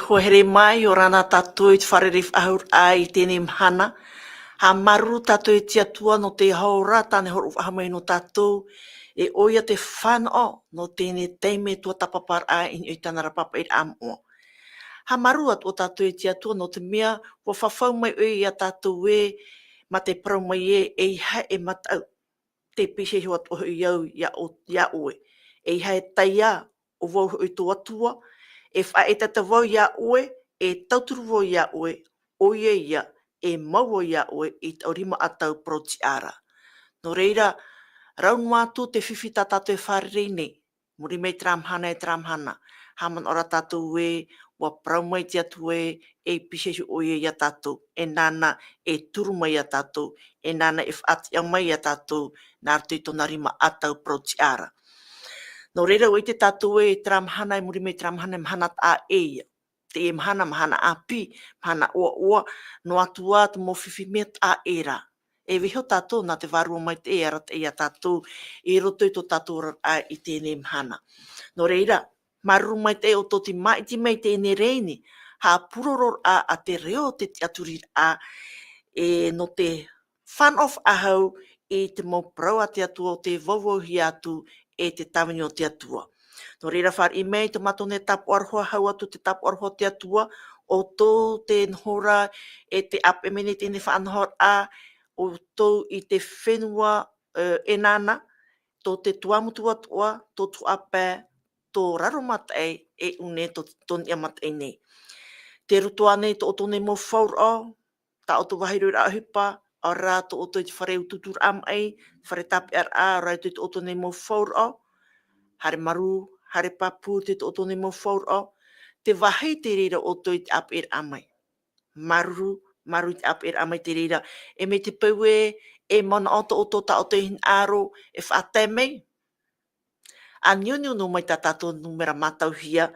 hohere mai o rana tātou i te wharerif ahur ai tēnei mhana. Ha maru tātou i tia tua no te haora tāne horu wahamai no tātou. E oia te whanao no tēnei teime tua tapapar a in i tāna rapapa i amoa. Ha maru at o tātou i tia tua no te mea wa whawhau mai oi a tātou e ma te parau mai e iha e matau. Te pise huat o iau ia oe. E iha e taia o wau i tua tua. E wha e tata wau ia oe, e tauturu wau ia oe, oia ia, e maua ia oe i taurima atau proti ara. No reira, raunua atu te whiwhi tā tātou e wharerei nei. Muri mei tramhana e tramhana. Haman ora tātou e, wa prau mai te atu e pisesu oia ia tātou. E nana e turu mai ia tātou. E nana e whaati au mai ia tātou. Nā rtui tōna rima atau proti ara. No reira o i te tātou e tramhana e muri mei tramhana e mhana a eia. Te e mhana a pi, mhana oa, no atua te mo whiwhi mea a era. E viho tātou nā te varua mai te e arat e a tātou, e roto i tō tātou a i tēnei mhana. No reira, maru mai te o tōti maiti mei tēnei reini, ha puroror a te reo te aturir a, e no te fan off ahau e te mo prau a te atua o te vauauhi atu e te tawini o te atua. No reira whar i mei, te matone tapu arhoa hau atu te tapu arhoa te atua, o tō te nhora e te ap e mene tēne whaanhor a, o tō i te whenua e nana, tō te tuamutu atua, tō tu apē, tō raro matai e une tō tōni amatai nei. Te ruto anei tō tōne mo whaur o, ta o tō wahirui a hupa, a rā tō o tō i te whareu tutur am ei, whare tapi ar a, rai tō i tō tōne mo whaur o, hare maru, hare papu, te tō tōne mo whaur o, te wahei te reira o tō i te ap er amai. Maru i te ap er amai te reira, e me te paue, e mana o tō ta o tō hin aro, e whaatai mei. A niuniu no mai tā tātou numera matau hia,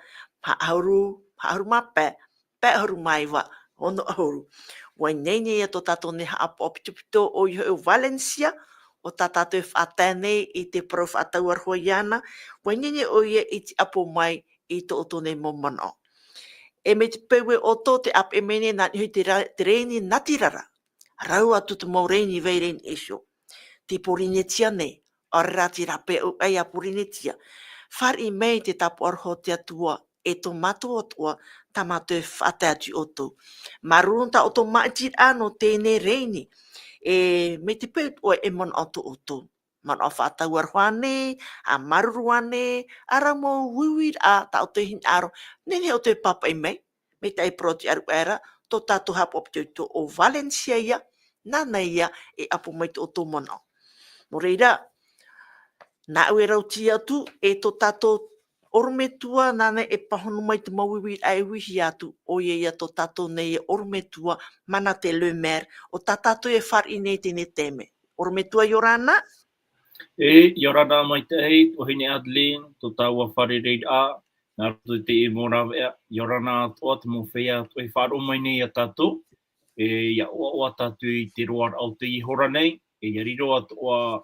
hauru mā pē hauru mai wa, ono hauru. Wai nei a tō tātou ne haapo opitupito o i hau Valencia, o tā tātou e whaatai nei i te prof atau arhua iana, wai nei o ia i te apo mai i tō tōne mo mana. E me te pewe o tō te ap e mene nā hui te reini natirara, rau atu te mau reini vei reini esho. Te porinetia nei, a rati rape o ai a porinetia. Whar i mei te tapu arho te atua, e tō mato atua, ta mato e whaatai atu o tō. Marunta o tō maitir ano tēne reini, e me te pewe o e mon ato o tō. Man o whaatau arhoane, a maruruane, a ramo wiwir a ta o te hin aro, nene o te papa i mei, me tai proti aru era, tō tātou hapo opitupito o Valencia ia, nana ia e apo mai tō tō mana. No reira, nā ue rau ti atu, e tō tātou orumetua nana e pahono mai te mauiwir a e wihi atu, o ia tō tātou nei e orumetua mana te le mer, o tā tātou e whar i nei tēne teme. Orumetua Yorana? E, Yorana mai te hei, o hine Adeline, tō tāua wharerei a, nā rātou te e mōra wea, Yorana atoa te mō whea, tō e wharo mai nei a tātou, e ia oa tātou i te roar au te ihora nei, e ia riro atoa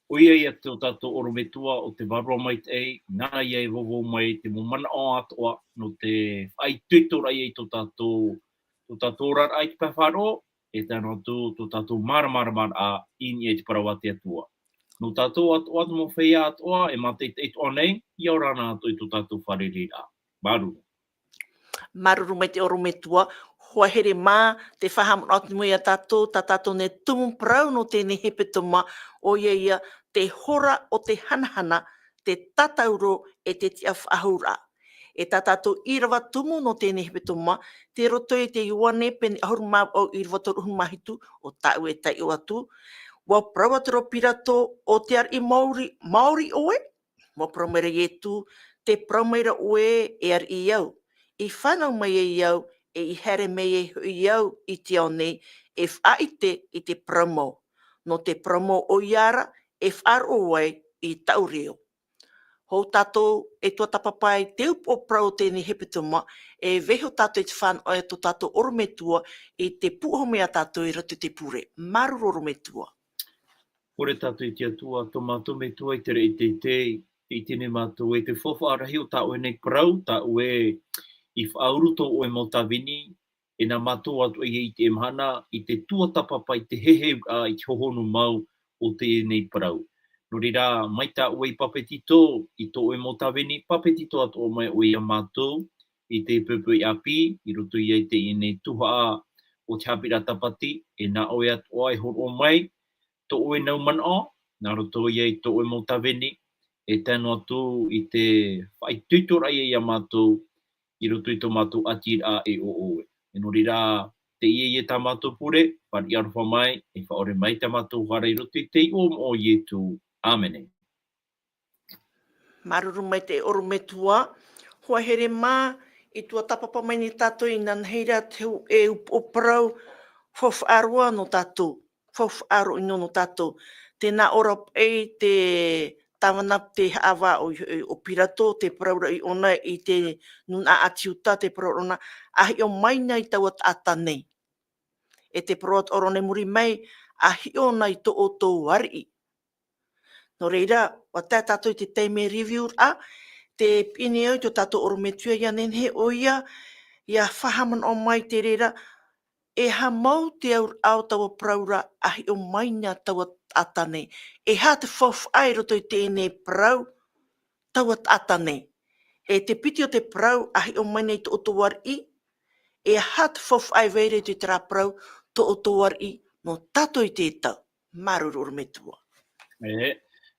oia ia tō tātou orometua o te varua mai te ei, nā ia e vovo mai te mō mana o atoa, no te whai tuitora i tō tātou rar ai te pawharo, e tāna tō tātou mara a ini e te parawa te atua. No tātou atoa te mō whea atoa, e mate te itoa nei, i aurana atu i tō tātou wharere a. Maru. Maruru mai te orometua, hoa here mā, te whahamon atu mui a tātou, tā tātou ne tumu prau no tēnei hepetoma, o ia te hora o te hanahana, te tatauro e te tia whahura. E tā tātou irawa tumu no tēnei hepetoma, te roto e te iwane pene ahuru mā o irawa toru mahitu, o tāu e tai o atu, wa prawa te ropirato o te ar i Māori oe, wa praumera i etu, te praumera oe e ar i iau. I whanau mai e iau, e i here mei e hui iau i te au nei, e whaite i te promo. No te promo o iara, e wharo wai i tau reo. Hou tātou e tua tapapai te upo prau tēnei hepetuma, e veho tātou i te whanau e tō tātou orometua i te puhomea tātou i ratu te pure. Maru orometua. Ore tātou i te atua, tō mātou me tua i te rei te, i tēne mātou e te whawha arahi o tāu e nei prau, tāu e i whauruto o e Motawini, e nā mātou atu i te mhana, i te tuatapapa, i te hehe i te hohonu mau o te nei parau. No reira, mai tā ua i papetito, i tō e Motawini, papetito atu o mai o i a mātou, i te pupu i api, i roto i te i nei tuha o te hapira tapati, e nā oe atu ai horo o mai, tō oe nau mana o, nā roto i tō e Motawini, e tēnu atu i te whai tuitora i a mātou, i roto i tō mātou ati a e o oe. E no reira, te ie tā mātou pure, whari aruwha mai, e whaore mai tā mātou hara i roto i te o Ietu. Āmene. Maruru mai te oru me tua, hua here mā, i tua tapapa mai ni tātou i nan heira te e uparau, fof arua no tātou, fof aru ino no tātou. Tēnā ora e te tawanap te hawa o pirato, te paraura i ona i te nuna atiuta, te paraura ahi o mai nei tawat ata nei. E te paraut orone muri mai, ahi o nei to o tō wari. No reira, wa tā tātou te teime review a, te pini au te tātou oro me tua ia nenhe o ia whahaman o mai te reira, e ha mau te au tawa praura ahi o mai ngā tawa atane. E ha te whawh ai roto i tēnei prau tawa atane. E te piti o te prau ahi o mai nei to o tōwar i, e ha te whawh ai veire te tera prau to o tōwar i no tato i tētau. Maruru me tua.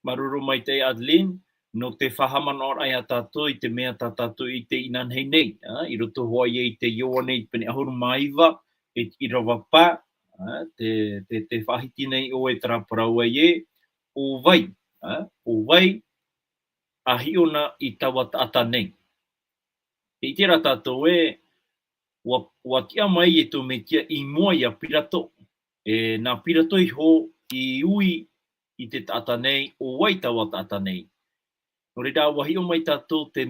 Maruru mai te Adeline, no te whahaman ora ai a tātou i te mea tā tātou i te inan hei nei. I roto hoa i te ioa nei pene ahuru maiva, i rawa pā, te whahiti nei o e tera paraua i o vai, ahi ona i tawa ata nei. I tera tātou wa kia mai e tō me kia i mua i a pirato. Nā pirato i ho i ui i te tata nei, o wai tawa tata nei. No reira, wahi o mai tātou te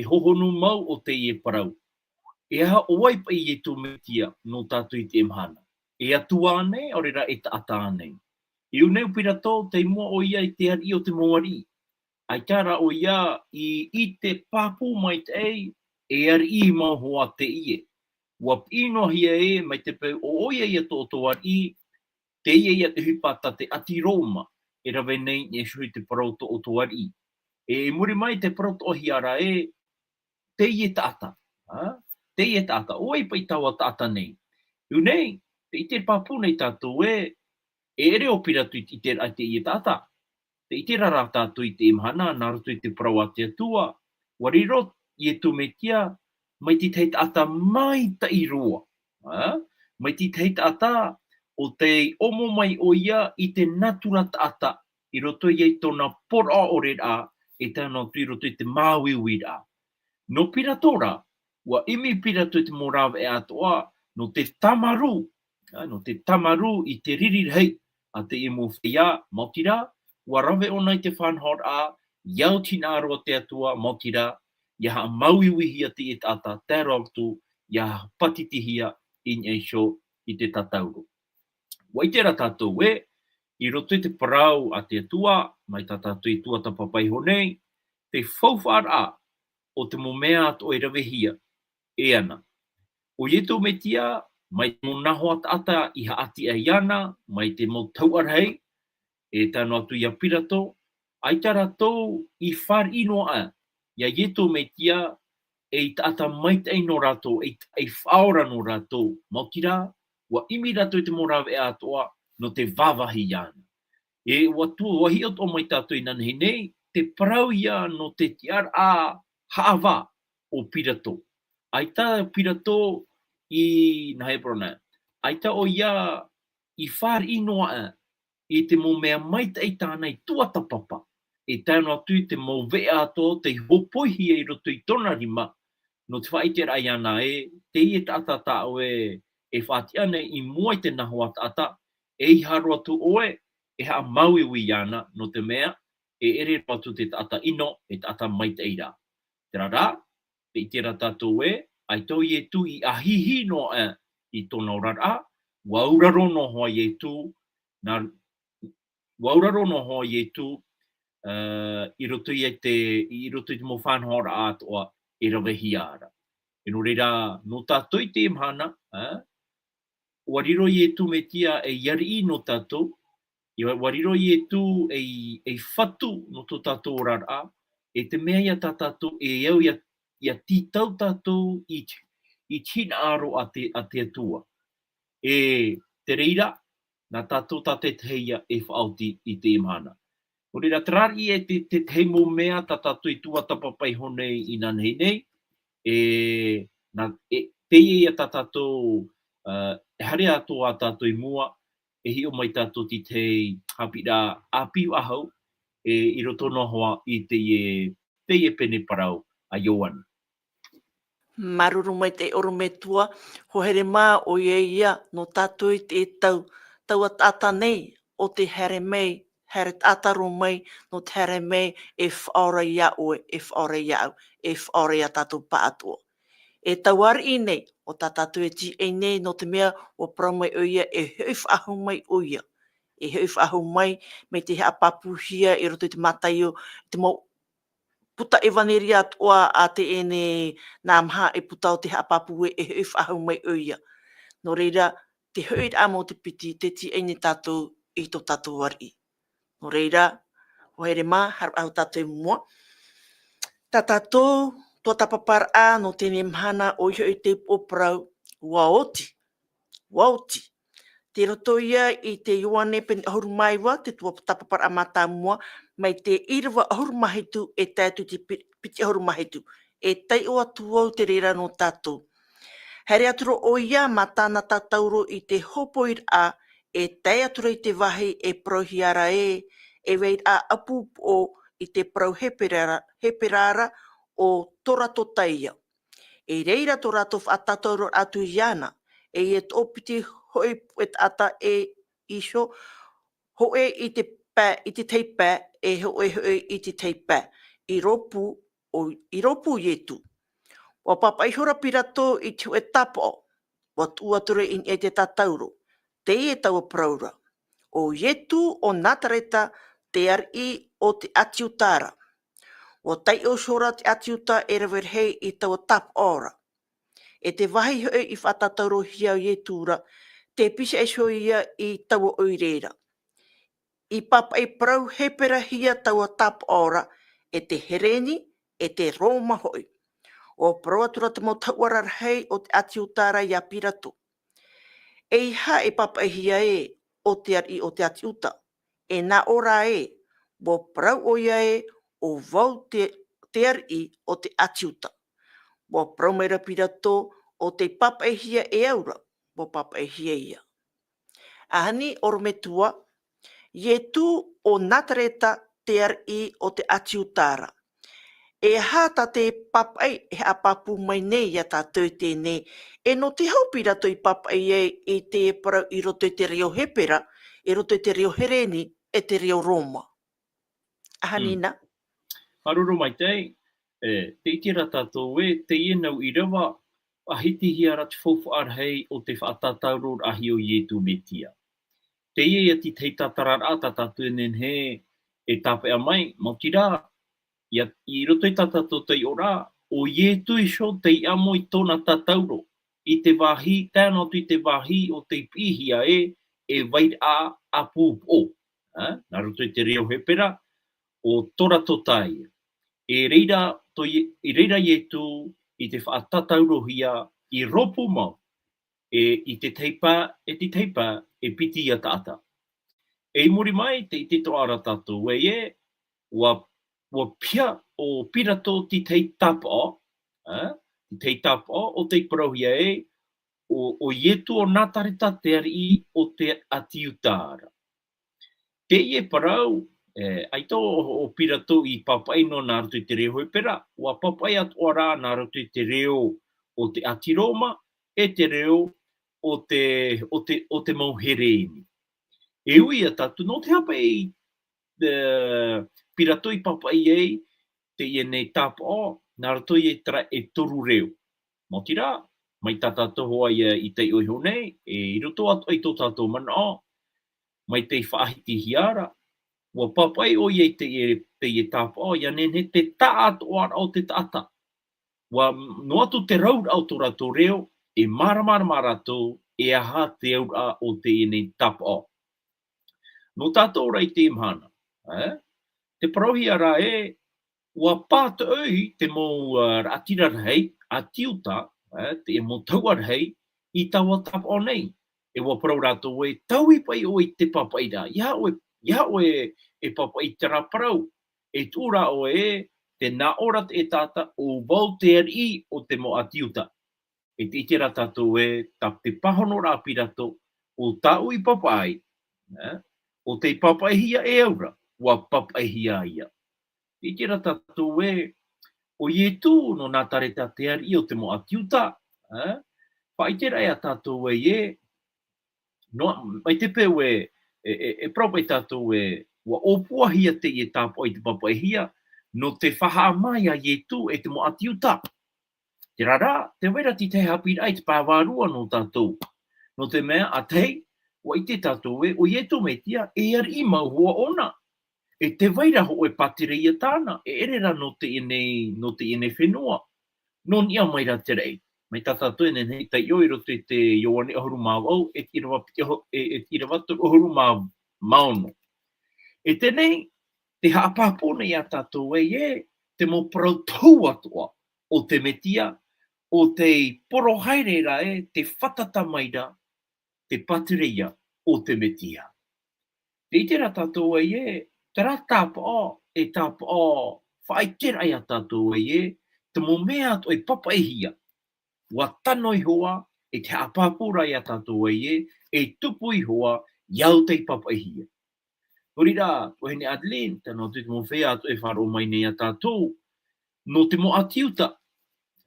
hohonu mau o te ie parau. E aha o wai pa i e tō me kia no tātou i te mhana. E atua nei, o reira e tata nei. I uneu pirato, te mua o ia i te hari o te moari. Ai tāra o ia i te pāpū mai te ei, e ari i mau hoa te ie. Wa pino hia e mai te pau o oia i a tō toari, te ia i a te hupata te ati Roma, e rawe nei ne shui te parauto o toari. E muri mai te parauto o hiara te ie tata. Te ie tata, oi pai tawa tata nei. Unei, te ite papu nei tātou e ere o piratu i te ie tata. Te ite rara tātou i te imhana, nā roto i te parau a te atua. Wariro, i e tu me kia, mai ti teit ata mai ta i roa. Mai ti teit ata o te omo mai o ia i te natura ata i roto i tōna pora o rea e tāna tui roto i te māwiwi a. No piratora, wa imi piratu te morawa e atoa no te tamaru. No te tamaru i te ririrhei a te imu whia mautira, wa rawe o nei te whanhor a, iau tina aroa te atua mautira, ia ha mauiwihia te e tata, te rautu, ia patitihia in eisho i te tatauru. Waitera tātou i roto i te parau a te atua, mai tā tātou i tua tapapai honei, te whauwhar a o te momea ato e rawehia, e ana. O ieto me tia, mai te monaho ata i haati a iana, mai te mo tauarhei, e tāno atu i a pirato, ai tā rātou i whar inoa a, ia ieto me tia, e tata mai te no rātou, e whaora no rātou, mautira, wa imi rātou i te morawe e atoa, no te vavahi iana. E watua wahi o mai tātou i nanhi nei, te parau ia no te tiar a haava o pirato. Ai tā pirato i nahebrona. Ai tā o ia i whar inoa a, i te mo mea mai te tāna i tuata papa. E tāna atu i te mo vea ato, te hopohi e roto i tona rima, no te whaitera ai ana te i tata tā oe, e whātia nei i mua i te naho ata, e i haro atu oe, e ha mauiwi ana no te mea, e ere atu te tata ino, e tata mai te eira. Te rara, te itera tātou ai tau i e tu i ahihi no i tōna rara, wauraro no hoa i e tu, wauraro no hoa i e tu, i roto i te mo whanhora atoa, e rawehi ara. no reira no tātou I te imhana, wariro I tu me tia e yari no tātou, wariro I tu e whatu no tō tātou rara, e te mea ia tā tātou e au ia titau tātou I tina aro a te atua. E te reira, nā tātou tā te teia e whaauti I te imhana. O reira trari e te heimo mea tā tātou I tua tapapai honei I nā nei, teie ia tā tātou hare ato a tātou I mua, e hi o mai tātou ti te hapira apiu ahau, I roto nohoa I teie pene parau a Ioan. Maruru mai te oro me tua, ho here mā o ia no tātou I te tau atata nei o te here mei, here ataro mai no te here mei e whaora ia oe, e whaora ia au, e whaora ia tātou pātua. E tauari I nei, o tā tātou e ti e nei no te mea o prau mai o ia e heuf ahu mai o ia. E heuf ahu mai me te hea papuhia I roto I te matai o te mau puta e vaneri atua a te ene nā maha e puta o te hapapu e heuf ahu mai o ia. No reira, te hui amo te piti, te ti ene tātou I tō tātou wari. No reira, o here mā, haru ahu tātou mua. Tā tātou, tō tapapara a no tēne mhana o iho I te oprau, waoti. Te roto ia I te Ioane pen ahuru maiwa, te tua tapapara a mata mua, mai te irawa ahuru mahitu e tātou te piti ahuru mahitu. E tai o atu au te reira no tātou. Here aturo o ia matana tātauro I te hopoir a, e tai atura I te wahi e prohiara e weit a apu o I te prau heperara o torato taia. E reira to rato whaatatauro atu iana, e tōpiti hoi et ata e iso, hoe I te teipā, e hoe I te teipā, I ropu ietu. O papa I hora pirato I tu e tapo, wa tuature in e te tatauro, te e tau praura. O ietu o natareta te ari o te atiutara. O tai o sora te atiuta e rewerhei I tau tap ora. E te wahi hoi I whatatauro hia ietura, te pisa e so ia I tau oireira. I papa I prau hepera hia tau tap ora, e te hereni, e te Roma hoi. O proatura te mautauara hei o te atiutara ia pirato. E iha e papa hia e o te ari o te atiuta. E nā ora e, bo prau o ia e o vau te ari o te atiuta. Bo prau meira pirato o te papa hia e aura, bo papa hia ia. Ahani oro me tua, ie tu o natareta te ari o te atiutara. E hata te papai e a papu mai nei a tātou tēnei, e no te haupira toi papai e te parau I roto te reo hepera, e roto te reo hereni, e te reo Roma. Ahanina? Haruru mai tei, te itira tātou te ienau I rewa, a hiti hi ara te fofu arhei o te whaatataurur ahi o ietu metia. Te ia ti tei tatarar a tātou nen he e tāpea mai, mautira, I roto I tātou tei ora, o ietu iso te amo I tōna tātauro, I te wahi, tēnā tu I te wahi o te pihia e vai a apu o. Nā roto I te reo hepera, o tora totai. E reira ietu I te whaatatauro hia I ropo mau, I te teipa, e piti ia tāta. E muri mai, te tito ara tātou e, wa pia o pirato ti tei tapa, o te parohia e, o ietu o natareta te ari o te atiutara. Te ie parau, aito o pirato I papai no nā roto I te reo hepera, wa papai atu ara nā roto I te reo o te atiroma, e te reo o te mauhereni. E uia tatu, no te hapa pirato I papai te nei tapa o, nā roto I e toru reo. Mō tira, mai tātātou hoa I te oiho nei, I roto atu I tō tātou mana o, mai te whaahiti hiara, wa papai o te tapa o, ia nene te taat o ara o te taata. Wa noa tu te raud au tō rātou reo, e maramara rātou, e aha te au o te ine tapa. No tātou rei te imhana. Te parohia rā wa pāta oi te mō atira rei, a tiuta, te e mō taua rei, I taua tapa o nei. E wa parau rātou tau I pai o te papaira. Ia oe e papai te rā parau. E tūra o te nā ora te tāta o wau te ari o te mo atiuta. E te ite rā tātou tap te pahono rā pirato o tāu I papai. O te papaihia aura, wa papaihia ia. Te ite rā tātou o ietu no nā tareta te ari o te mo atiuta. Whaitera a tātou no, mai te pe propai tātou wa opuahia te tāpo I te papaihia, no te whaha mai a ietu te mo atiuta. Te rara, te wera ti te hapira I te pāwarua no tātou. No te mea a tei, wa I te tātou o ietu me tia, ari maua ona. E te weira ho patire ia tāna, erera no te ine whenua. Non ia mai rā te rei. Mai tātātou nei tai oi roto te ioane ahuru māwau, e tirawatu ahuru māono. E tenei, te haapapona ia tātou te mo prautau atua o te metia, o te porohaere rā te whatata maira, te patireia o te metia. Te ite rā tātou te rā tāpaa, tāpaa, whaitera ia tātou te mo mea atu papaihia. Wa tanoi hoa, te apapura ia tātou tupu I hoa, iau te papaihia. Nori rā, hene Adeline, tano te mo whea atu wharo mai nei a tātou, no te mo atiuta,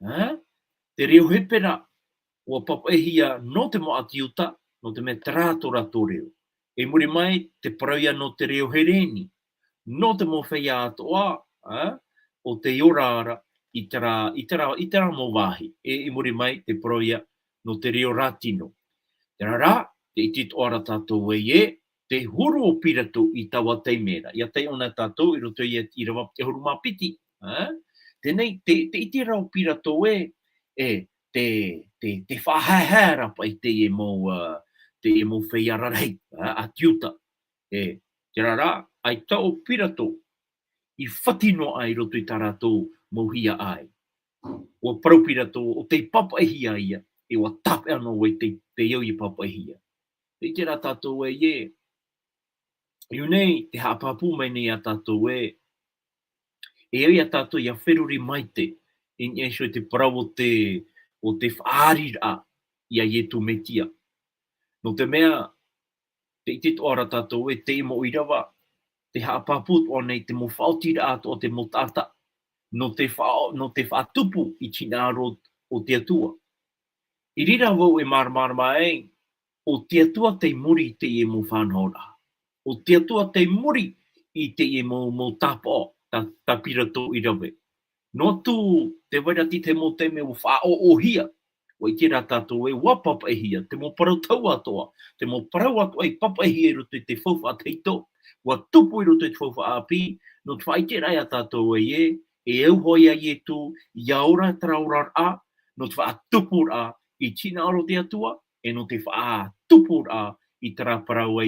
te reo hepera, wa papaihia no te mo atiuta, no te me trato rato reo. E muri mai, te parauia no te reo hereni, no te mo whea atoa, o te iorara, I tera mo wahi. E muri mai, te paroia no te reo ratino. Te rara, te itito ara tātou te huru o pirato I tawa teimera. Ia tei ona tātou, I roto I rawa te huru mapiti. Tenei, te iti rau pirato te whahahara pai te e mo wheiararei, a tiuta. Te rara, ai tau pirato, I whatino ai roto I taratou mauhia ai. O paraupirato o te papaihia ia, e wa tape ano te iau I papaihia. Te ite rā tātou iu nei, te haapapu mai nei a tātou e au ia tātou ia wheruri maite, I so te parau o te whaarira ia ietu metia. No te mea, te ite toara tātou te imo irawa, te haapapu o nei te mo whaotira ato o te mo tata, no te whaatupu I tinaro o te atua. I rira wau marama o te atua te muri te e mo whanhora. O te atua te muri I te e mo tapa, ta pirato I rawe. No tu te wairati te mo te me o whaohia, o I tira tātou wapapahia, te mo parautau atoa, te mo parau atoa I papahia roto I te whauwha teito, wa tupu I roto I te whauwha api, no te whaitera ia tātou au hoia tu, iaura traurar a, no te whaatupu a I tina aro te atua, e no te whaatupu a I taraparau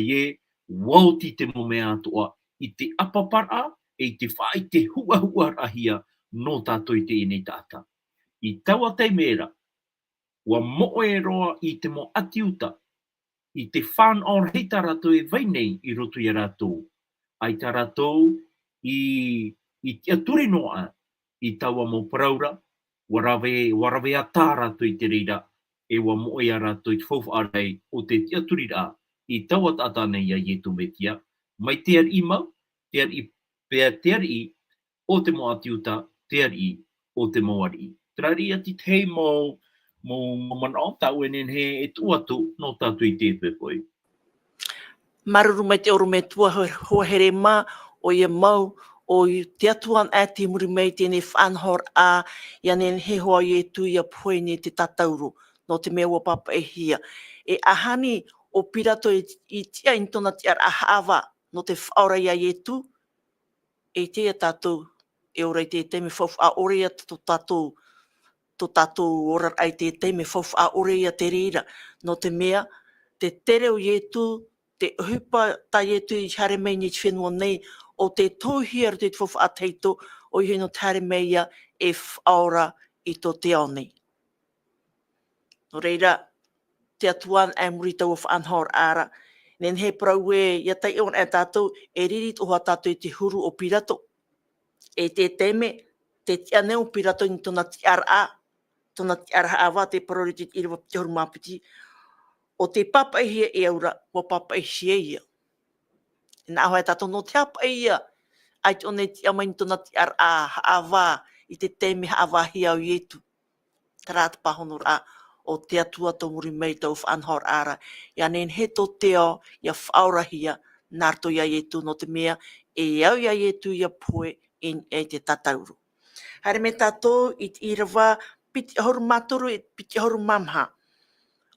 wauti te mo mea atoa, I te apapara, e te whai te hua rahia, no tātou I te inei tāta. I taua te mera, wa moe roa I te mo atiuta, I te whan on heita rato vainei I roto I rato. Ai ta rato I te aturi noa I taua mo praura, warawe a tā rato I te reira, e wa moe a rato I te whauwharei o te aturi rā, I taua tata nei a ietu metia, mai te ar I mau, te ar I o te mo atiuta, te ar I o te mo ari. Trari ati te mo manao tau enen he tuatu no tatu I te pepoi. Maruru mai te oru me tua hoa here mā, o ia mau, o te atuan a te muri mei tēnei whanhor a, ia nen he hoa I tu ia poene te tatauru, no te mea ua papa e hia. E ahani o pirato I tia intona te ar ahava, no te whaora ia I tu, e te tātou, e ora I te me whauwha a ore ia tātou tō tātou ora ai te me whawha ore ia te rira. No te mea, te tere o ietu, te hupa ta ietu I hare mei ni whenua nei, o te tōhia ro te whawha teito, o I no te hare mei ia e whaora I tō te ao nei. No reira, te atuan e murita o whaanhor ara, nen he prau e ia tai on e tātou, e riri toha tātou I te huru o pirato. E te teme, te tia neo pirato ni tōna ti ara, tōna ti ara awa te parori te iriwa te horu mapiti, o te papa hia e aura, o papa hia ia. Nā hoa e tātou no te apa ia, ai te one ti amain tōna ti ara awa, I te teme awa hia o ietu. Tarata pahono rā, o te atua tō muri mei tau whaanhor ara. Ia nen he tō teo, ia whaora hia, nārto ia ietu no te mea, e au ia ietu ia poe in e te tatauru. Haere me tātou I te irawa, piti ahoru mātoru, piti ahoru mamha.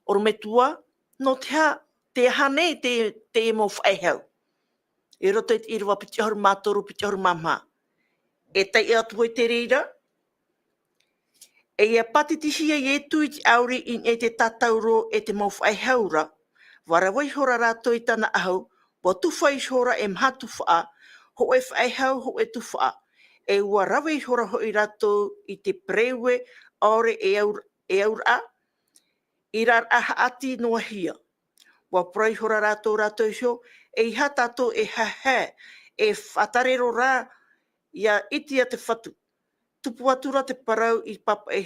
Oro me tua, no te hane te emo whaehau. E roto I te irawa, piti ahoru mātoru, piti ahoru mamha. E tai e atu I te reira, e ia patitihia I etu I te auri in e te tatauro e te mau whaehaura, warawai hora rātou I tana ahau, wa tuwhai hora e mhatu wha, ho e whaehau, ho e tuwha, e warawai hora ho I rātou I te prewe, aore e aura, I rar aha ati noa hia. Wa prai hora rātou hio, e iha tātou e hahe, e whatarero rā, ia itia te whatu. Tupu atura te parau I papa e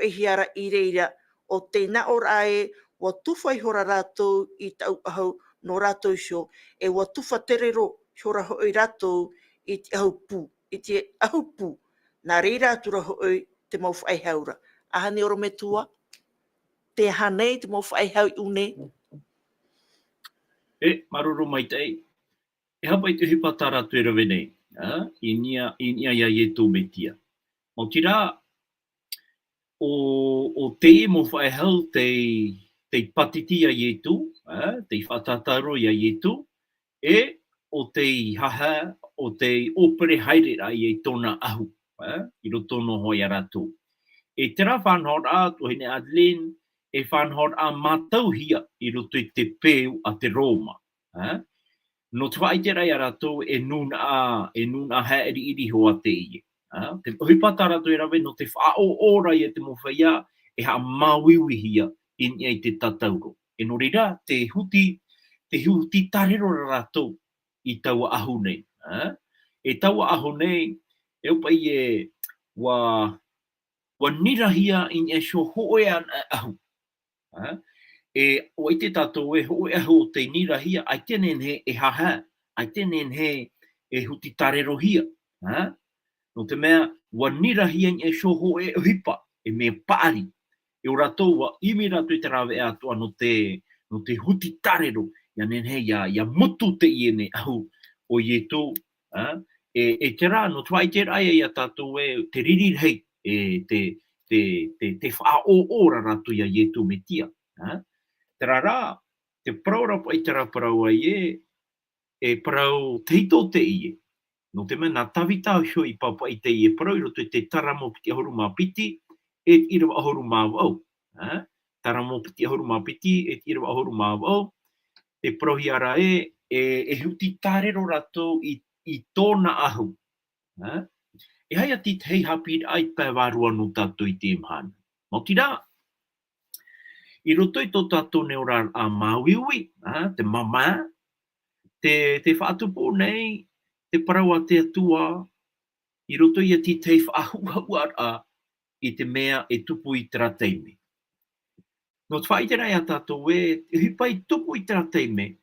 hiara I reira, o te na ora e, wa tuwhai hora rātou I tau ahau no rātou hio, e wa tuwha terero hora hoi rātou I te ahau pū, I te ahau pū, nā reira atura hoi te mau whaehaura. Ahane oro me tua, te hanei te mau whaehau I une. Maruru mai tei. E hapa I te hipatara tu e rawe nei. Inia ia e tō me tia. Mo tira, o te mo whaehau te patitia I tū, te whatataro I tū, e o te haha, o te opere haerera I tōna ahu, I roto no hoi a rātou. E tera whanhor a, tuhine Adeline, e whanhor a mātau hia I roto I te pēu a te Roma. No te whai te rai a rātou e nun a haeri iri hoa te ie. Te hipatara tu e rawe no te whao ora I te mowhaia e ha mawiwi hia in I te tatauro. E no reira, te huti tarero rātou I taua ahu nei. E taua ahu nei, e upai e wa nirahia in e sho hoe an ahu. E o I te tātou e hoe ahu o te nirahia, ai tenen he e haha, ai tenen he e huti tarero hia. No te mea, wa nirahia in e sho hoe hipa, e me paari. E o rātou wa imi rātou I te rawe atua no te huti tarero, ia nen he ia mutu te iene ahu o ietu. E te rā, no tuai te rai ia tātou e te riri hei, te wha o ora rātou ia ietu me tia. Te rā, te praurapa I te rā parau ai e parau te hito te ie. No te mea, nā tawita hio I papa I te ie parau, I roto I te taramo piti ahoru mā piti, e irawa ahoru mā wau. Taramo piti ahoru mā piti, e irawa ahoru mā wau. Te prohi ara e huti tarero rātou I tōna ahu. E hai ati te hei hapir ai pē wārua no tātou I te imhana. Mau tira, I roto I tō tātou ne ora a māwiwi, te mama, te whaatupo nei, te parawa te atua, I roto I ati te whaahuara I te mea e tupu I tera teime. No te whaiterai a tātou e hipai tupu I tera teime,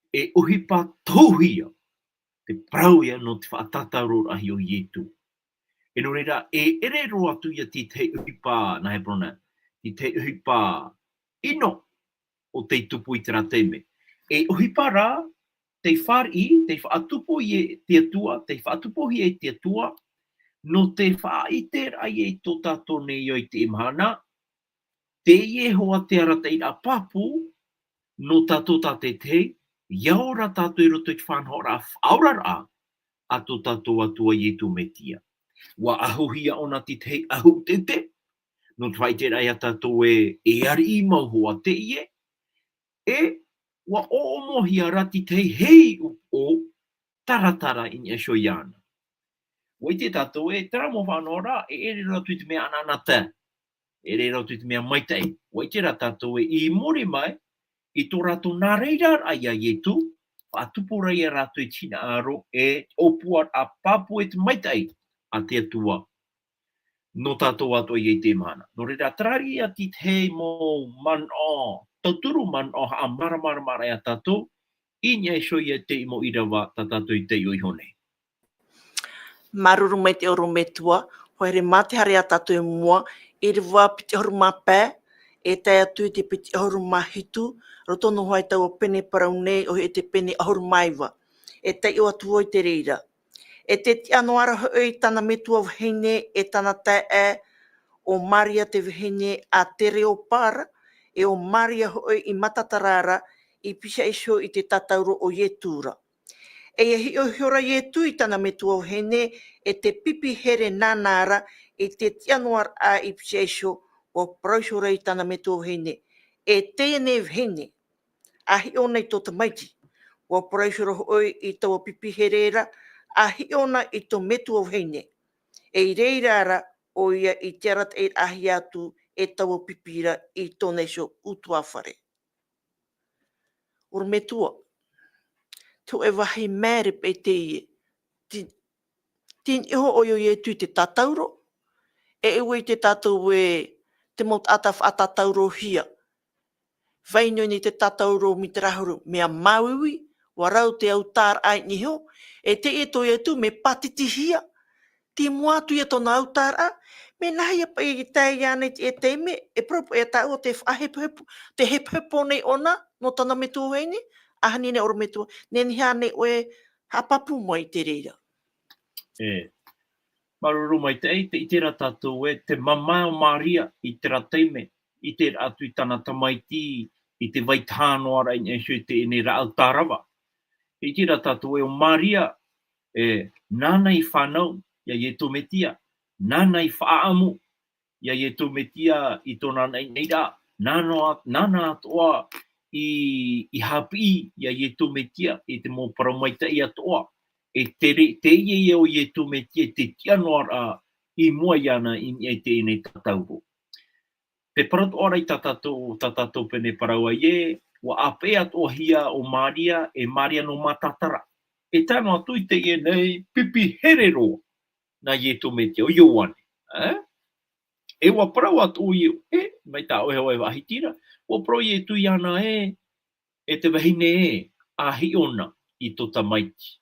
e uhipa tauhia, te parauia no te whaatataro ahi o ietu. E no reira, e ere roa atu ia ti te uhipa, na he prona, I te uhipa ino o te tupu I tera teime. E uhipa rā, te whari, te whaatupo I te atua, te whaatupo I te atua, no te whaiter ai e tō tātou nei o I te imhana, te ie hoa te ara te ira papu, no tātou tāte te, iaora tātou I roto I te whanhora whaurara a tō tātou atua I tu me tia. Wa ahuhia ona ti te ahu te te. No twai te rai atato e ari I mau hoa te ie. E wa o mohia rati te hei o taratara in esho iana. Wai te tato e tera mo whanora e ere rau tui te mea ananata. Ere rau tui te mea maitai. Wai te tato e I mori mai I tō rato nā reira ai ai e tu. Whātupu rei a rato e tina aro e opua a papu e te maitai a te atua. No tātou ato I te mana. No reira trari a ti te mo man o, tauturu man o a mara a tātou, I nia so I te imo irawa ta tātou I te oihone. Maruru mai te oro me tua, hoi re mate hare a tātou e mua, I re wā piti horu mā pē, e tai atu te piti horu mā hitu, roto no hoi tau o pene parau nei o e te pene horu maiwa. E tai o atu oi te reira. E te ti ano ara hoi tana me tua vahine e tana tai e o Maria te vahine a te reo para, e o Maria hoi I matatarara I pisa iso I te tatauro o Ietura. E hi o hiora Ietu I tana me tua vahine e te pipi here nanara I te tianuar a I pisa iso o prausora I tana me tua vahine. E tēne vahine, ahi ona I tō tamaiti, o prausora hoi I tau pipi herera, ahi ona I tō metu o heine. E I reira ara o ia I te arat e ahi atu e tau pipira I tōne so utua whare. Ur metua, tu e wahi mere pe te ie. Tin iho o yo tu te tatauro, e ue te tatau e te mot ataf a tatauro hia. Vaino ni te tatauro mi te rahuru mea mauiwi, warau te autar ai niho, e te e toi atu me patiti hia. Ti muatu ia tona autar a, me nahi apa I tai ane e teime, e propo e tau o te hepepo nei ona, no tana me tu heini, ahani ne oro me tu, ne ni hane oe hapapu mai te reira. E, maruru mai te I te ra tātou e te mamao Maria I te ra teime, I te atu I tana tamaiti, I te vaitano ara I esho I te ene ra autarawa. I te ra tātou e o Maria, e nana I whanau, ia I tō metia, nana I whaamu, ia I tō metia I tōna neira, nana atoa I hapi, ia I tō metia, I te mō paramaita I atoa. E te ie o I tō metia, te tianoara I mua iana I te ene tatauro. Te paratu ora I tatatou pene paraua ie, wa ape atoa hia o Maria, e Maria no matatara. E tano atu I te ie nei pipi herero na I tō metia o Ioane. E wa parau atu I mai tā oe oe wahitira, wa parau I tu iana e te wahine ahi ona I tō tamaiti.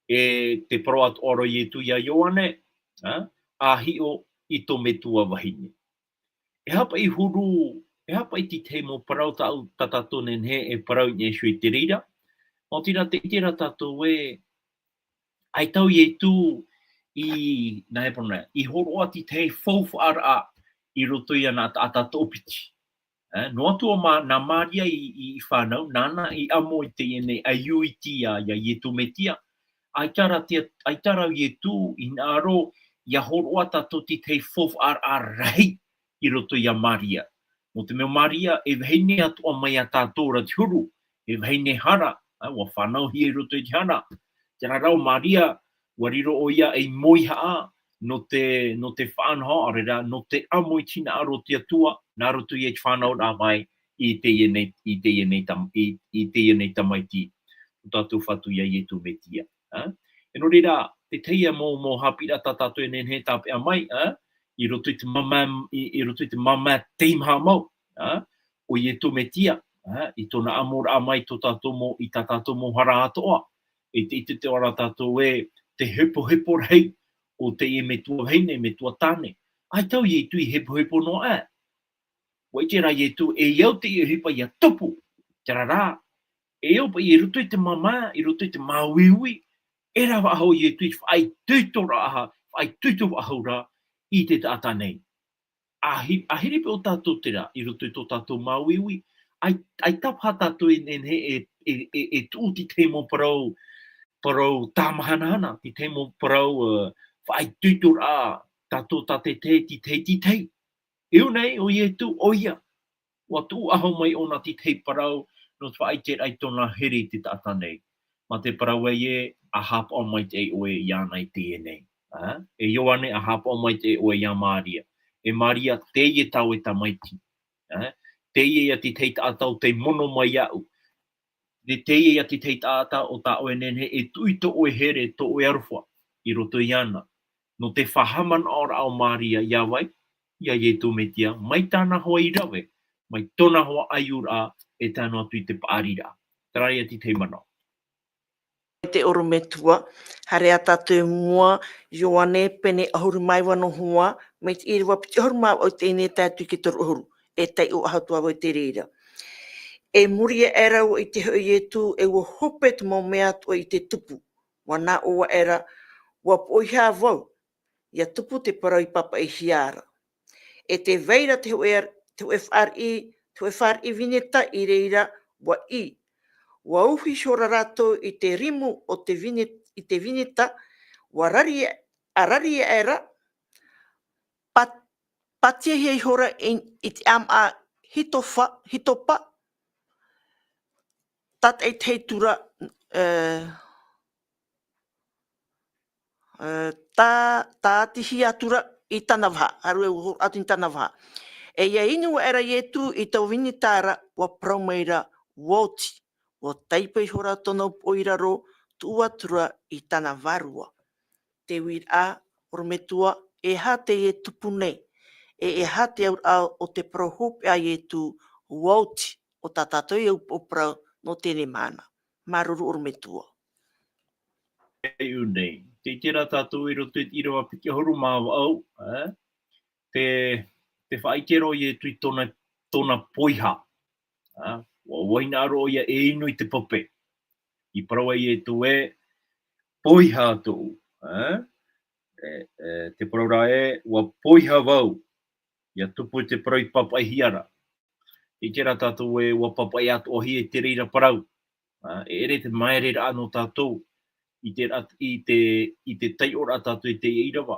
E te parau atu ora I tu ia Ioane, ahi o I tō metua wahine. E hapa I huru, e hapa I ti te mo parau tatato nenhe e parau I neshu I te rira. O tira te tira tato e ai tau I tu I horo ati te fofu ara I roto ia na tato piti. No atu o na Maria I whanau, nana I amo I te ene aiu I tia ia I tu metia. Ai tara I tu I naro ia horo atato ti te fofu ara rei I roto ia Maria. No te meo Maria e vheine atu o mai a tātora te huru, e vheine hara, wa whanau hi I roto I te hana. Tera rau Maria, wariro o ia e moiha no te whanau, arera no te amo I tina aro te atua, nā roto I e whanau rā mai I te ienei tamaiti. Tātou whatu ia I tu metia. E no reira, te teia mō hapira tātou e nenhe tāpe a mai, I roto I te mama teim hamau, o I tu metia, I tōna amor a mai tō tātou I tātou mō hara atoa. E te ora tātou e te hepo rei o te e me tua heine, me tua tāne. Ai tau I tu I hepo no e. Wai te rai tu e iau te I hipa I a topu. Tera rā, e iau pa I roto I te mama, I roto I te mauiui, e rawa ahau I tu I whai tuitora aha, whai tuitora ahau rā, I te tata nei. Ahiripe o tātou tera, I roto I tō tātou mauiui, ai tapha tātou e tūti te mo parau, parau tamahanana, ti te mo parau whai tutur a, tato tate ti te. Iu nei, o ie tu, oia. Wa tu aho mai ona ti te parau, no whai te ai tona hiri ti tata nei. Ma te parau e a hap o mai te oe ianai te nei. E ioane a hap o mai te oe ia Maria. E Maria te ie tau e tamaiti. Te ie ati te tātau te mono mai au. Te ie ati te tātau o tā oe nene e tui to oe here to oe arwha i roto i ana. No te whahaman ora au Maria iawai, ia ie tō metia, mai tāna hoa i rawe, mai tona hoa aiura e tāna atu i te pārira. Tarai ati te mana. Te oro me tua, hare a tātou mua, Ioane pene ahuru mai wano hua, me te iriwa piti ahuru mai o tēnei tātou ki toru ahuru, e tei o ahatua wai te reira. E muri e erau i te hui e tū, e ua hope te mau mea tua i te tupu, wana oa era, ua poiha wau, ia tupu te parau i papa i hiara. E te veira te hui whari vineta i reira, wa i, wa uhi shora rato i te rimu o te vineta, wa rari e era, patia hi hora i te am a hitopa, tat e te tura, tā tihi atura i tana waha, haru e atu i tana waha. E ia inu era i etu i tau vinitara wa praumeira woti, wa taipai hora tono poiraro tuatura i tana varua. Te wir a ormetua e hate e tupu nei, e hate au o te prohope a etu woti o tatatoi o prau no tēne mana. Maruru ormetua. Iu nei. Te tira tātou i roto i rawa piki horu māwa au, te whaikero i e tui tona poiha. Wa waina aro ia e inu i te pope. I parawa i e tu e poiha tō. Te paraura e wa poiha wau. Ia tupu te parau i papa i hiara. Te tira tātou e wa papa i atu ohi e te reira parau. E ere te maerera anō tātou. I te tai ora tātou i te eirawa.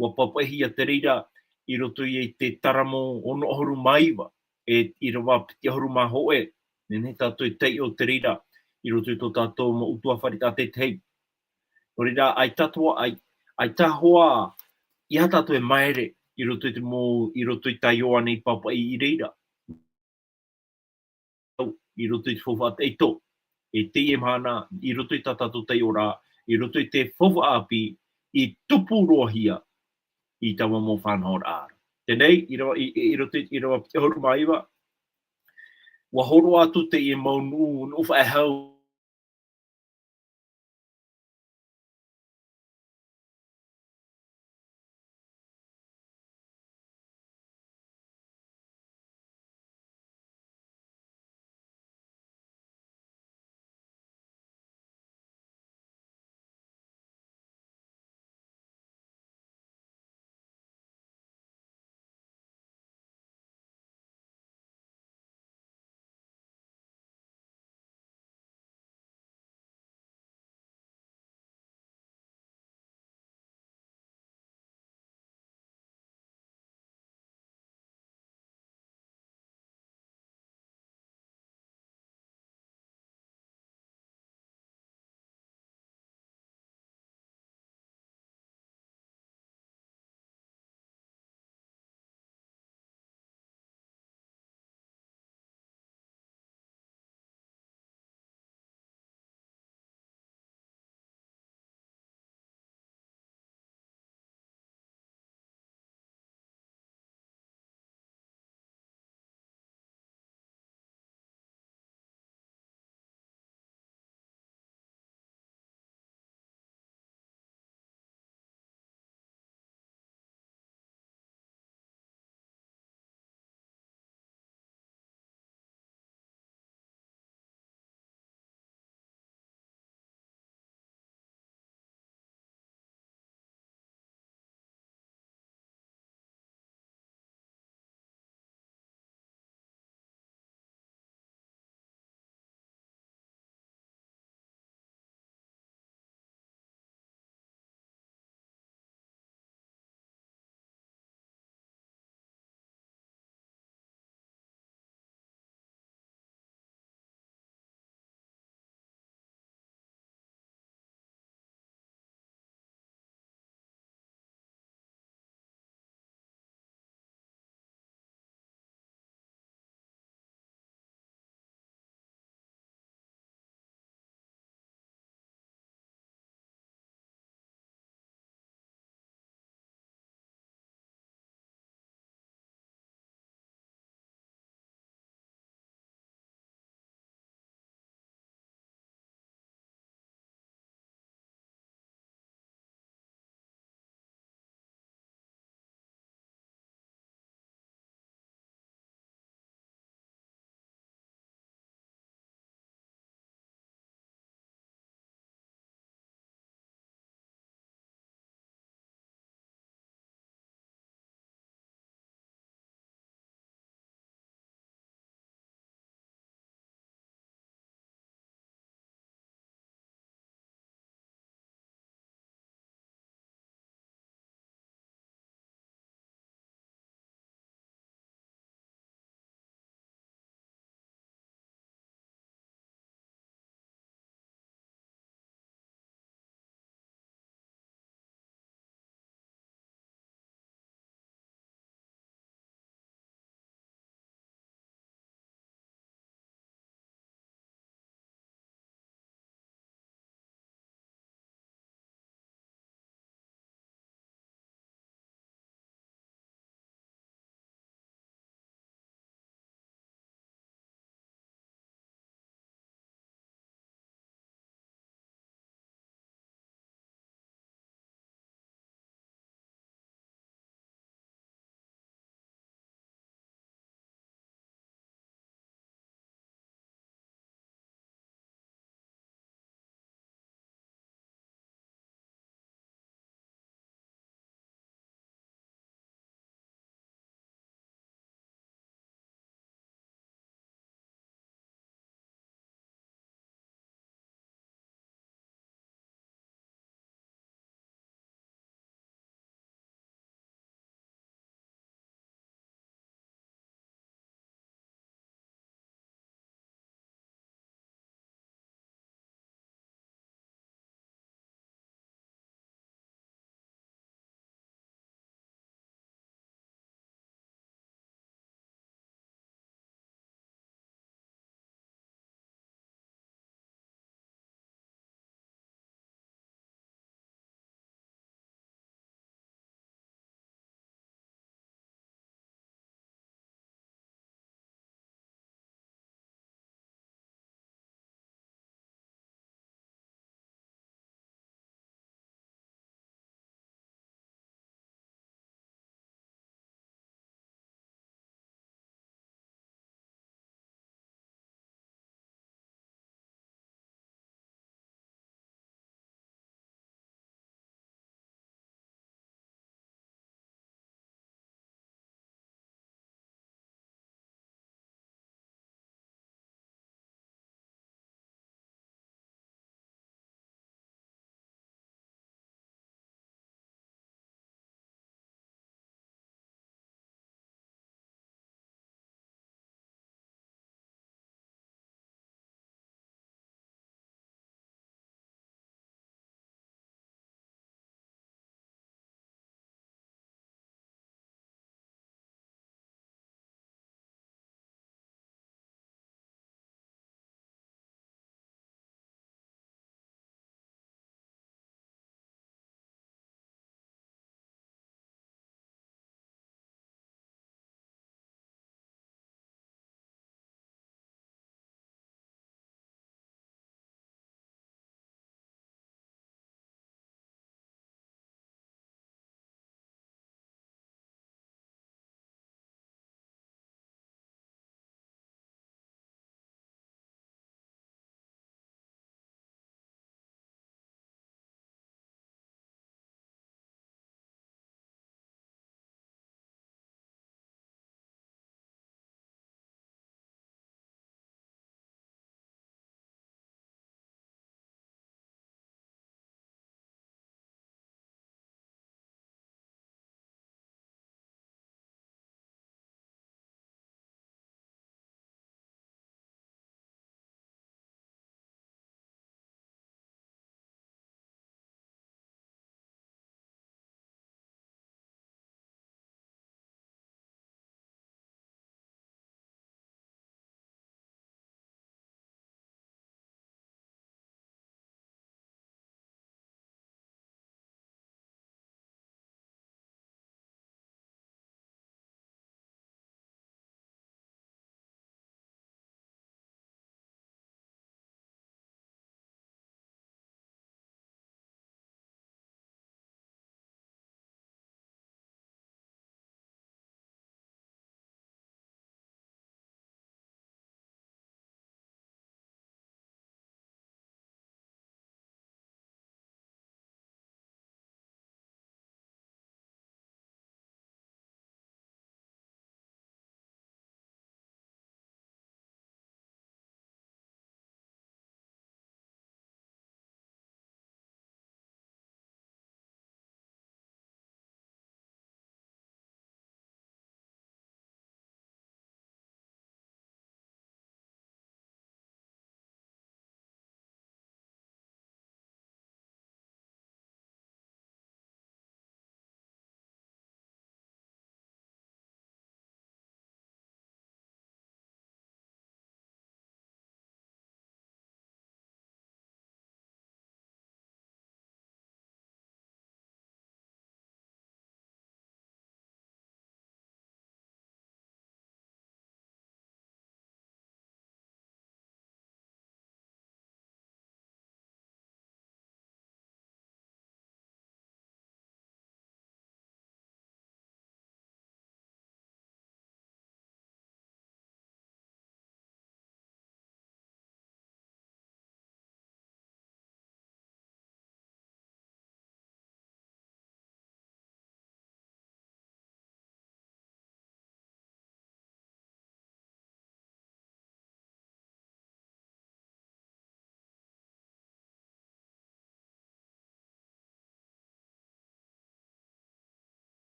Wa papahi a te reira i roto i te taramo ono ahoru maiwa. I rawa piti ahoru mā hoe. Nene tātou i tei o te reira i roto i tō tātou mo utua whari tātou tei. O reira, ai tahoa i ha tātou e maere i roto i tai oane i papai i reira. I roto i te whawha te eito. E te e mana, i roto i tātou tei ora, i roto i te whawha api, i tupu rohia i tawa mō whanhor āra. Tenei, i roto i rawa piti horu maiwa, wa horo atu te e maunu, uwha e hau,